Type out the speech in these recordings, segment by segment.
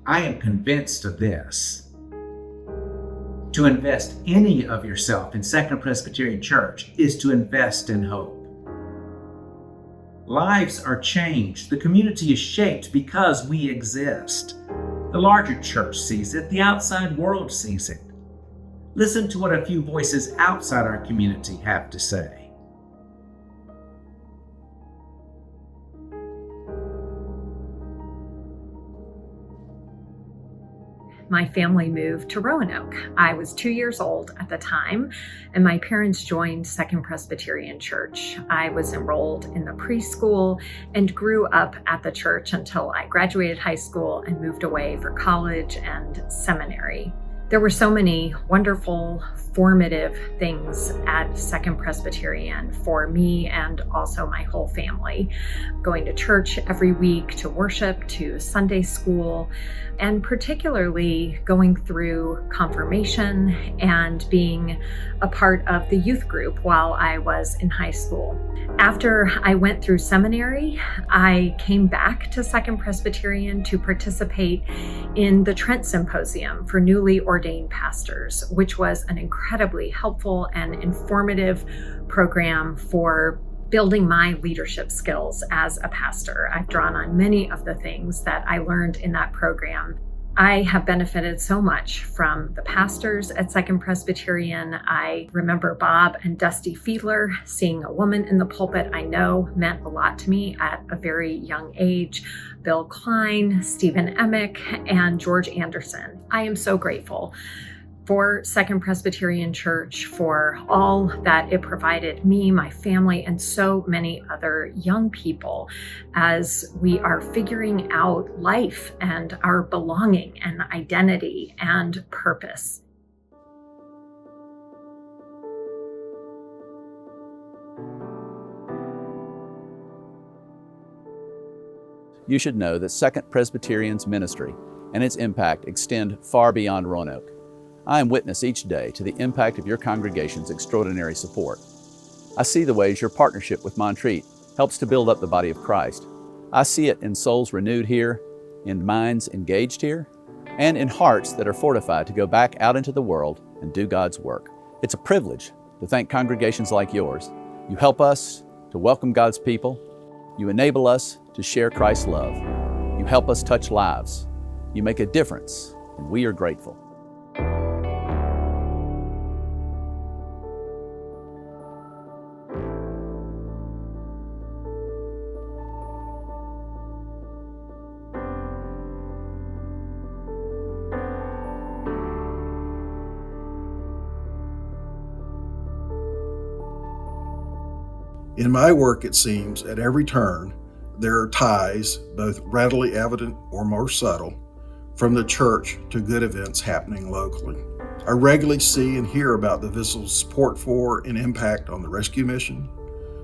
I am convinced of this. To invest any of yourself in Second Presbyterian Church is to invest in hope. Lives are changed. The community is shaped because we exist. The larger church sees it. The outside world sees it. Listen to what a few voices outside our community have to say. My family moved to Roanoke. I was 2 years old at the time, and my parents joined Second Presbyterian Church. I was enrolled in the preschool and grew up at the church until I graduated high school and moved away for college and seminary. There were so many wonderful, formative things at Second Presbyterian for me and also my whole family. Going to church every week, to worship, to Sunday school, and particularly going through confirmation and being a part of the youth group while I was in high school. After I went through seminary, I came back to Second Presbyterian to participate in the Trent Symposium for newly ordained pastors, which was an incredibly helpful and informative program for building my leadership skills as a pastor. I've drawn on many of the things that I learned in that program. I have benefited so much from the pastors at Second Presbyterian. I remember Bob and Dusty Fiedler. Seeing a woman in the pulpit I know meant a lot to me at a very young age. Bill Klein, Stephen Emick, and George Anderson. I am so grateful for Second Presbyterian Church, for all that it provided me, my family, and so many other young people as we are figuring out life and our belonging and identity and purpose. You should know that Second Presbyterian's ministry and its impact extend far beyond Roanoke. I am witness each day to the impact of your congregation's extraordinary support. I see the ways your partnership with Montreat helps to build up the body of Christ. I see it in souls renewed here, in minds engaged here, and in hearts that are fortified to go back out into the world and do God's work. It's a privilege to thank congregations like yours. You help us to welcome God's people. You enable us to share Christ's love. You help us touch lives. You make a difference, and we are grateful. In my work, it seems, at every turn, there are ties, both readily evident or more subtle, from the church to good events happening locally. I regularly see and hear about the visible support for and impact on the rescue mission,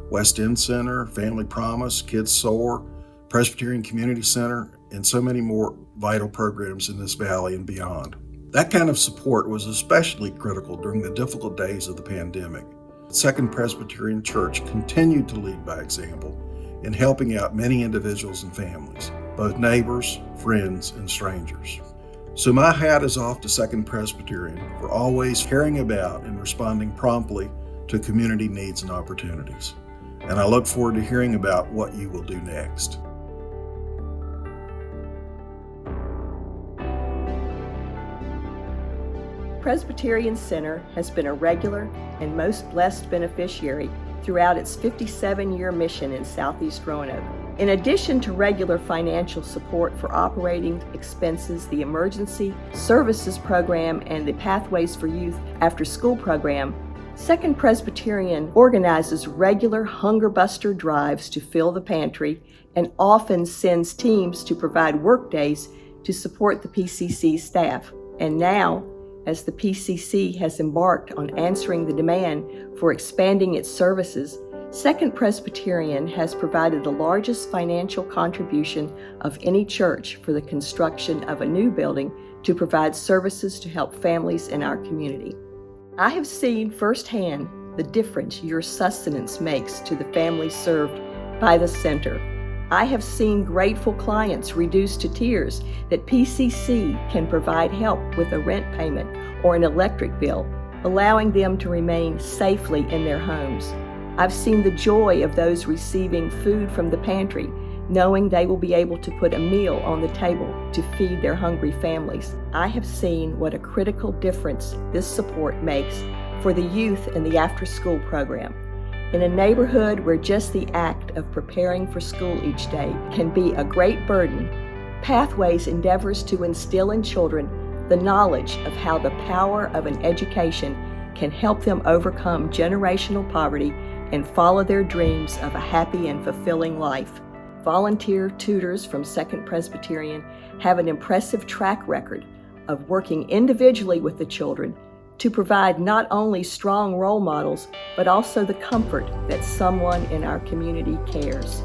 West End Center, Family Promise, Kids Soar, Presbyterian Community Center, and so many more vital programs in this valley and beyond. That kind of support was especially critical during the difficult days of the pandemic. Second Presbyterian Church continued to lead by example in helping out many individuals and families, both neighbors, friends, and strangers. So my hat is off to Second Presbyterian for always caring about and responding promptly to community needs and opportunities. And I look forward to hearing about what you will do next. Presbyterian Center has been a regular and most blessed beneficiary throughout its 57-year mission in Southeast Roanoke. In addition to regular financial support for operating expenses, the Emergency Services Program, and the Pathways for Youth after-school program, Second Presbyterian organizes regular Hunger Buster drives to fill the pantry and often sends teams to provide work days to support the PCC staff. And now, as the PCC has embarked on answering the demand for expanding its services, Second Presbyterian has provided the largest financial contribution of any church for the construction of a new building to provide services to help families in our community. I have seen firsthand the difference your sustenance makes to the families served by the center. I have seen grateful clients reduced to tears that PCC can provide help with a rent payment or an electric bill, allowing them to remain safely in their homes. I've seen the joy of those receiving food from the pantry, knowing they will be able to put a meal on the table to feed their hungry families. I have seen what a critical difference this support makes for the youth in the after-school program. In a neighborhood where just the act of preparing for school each day can be a great burden, Pathways endeavors to instill in children the knowledge of how the power of an education can help them overcome generational poverty and follow their dreams of a happy and fulfilling life. Volunteer tutors from Second Presbyterian have an impressive track record of working individually with the children to provide not only strong role models, but also the comfort that someone in our community cares.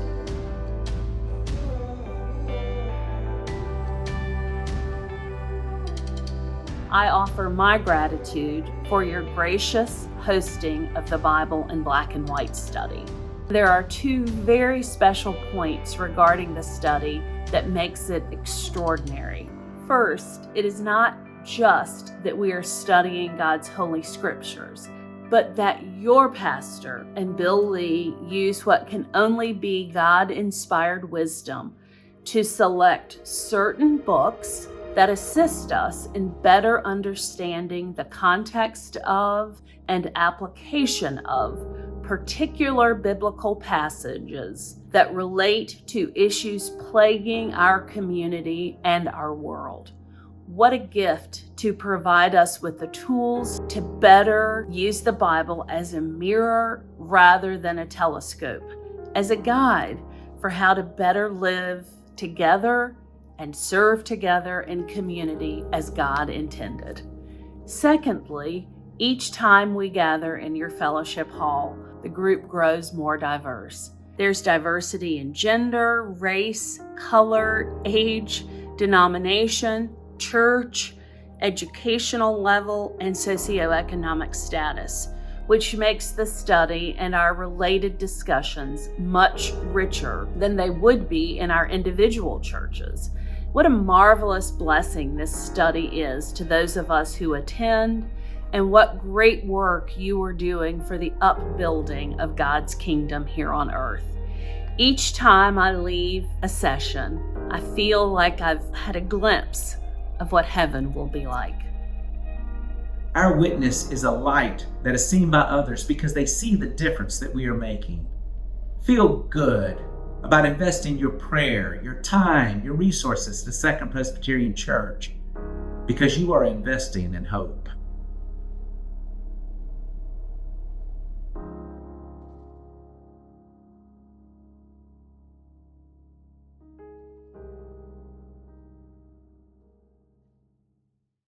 I offer my gratitude for your gracious hosting of the Bible in Black and White study. There are two very special points regarding the study that makes it extraordinary. First, it is not just that we are studying God's holy scriptures, but that your pastor and Bill Lee use what can only be God-inspired wisdom to select certain books that assist us in better understanding the context of and application of particular biblical passages that relate to issues plaguing our community and our world. What a gift to provide us with the tools to better use the Bible as a mirror rather than a telescope, as a guide for how to better live together and serve together in community as God intended. Secondly, each time we gather in your fellowship hall, the group grows more diverse. There's diversity in gender, race, color, age, denomination, church, educational level, and socioeconomic status, which makes the study and our related discussions much richer than they would be in our individual churches. What a marvelous blessing this study is to those of us who attend, and what great work you are doing for the upbuilding of God's kingdom here on earth. Each time I leave a session, I feel like I've had a glimpse of what heaven will be like. Our witness is a light that is seen by others because they see the difference that we are making. Feel good about investing your prayer, your time, your resources to Second Presbyterian Church because you are investing in hope.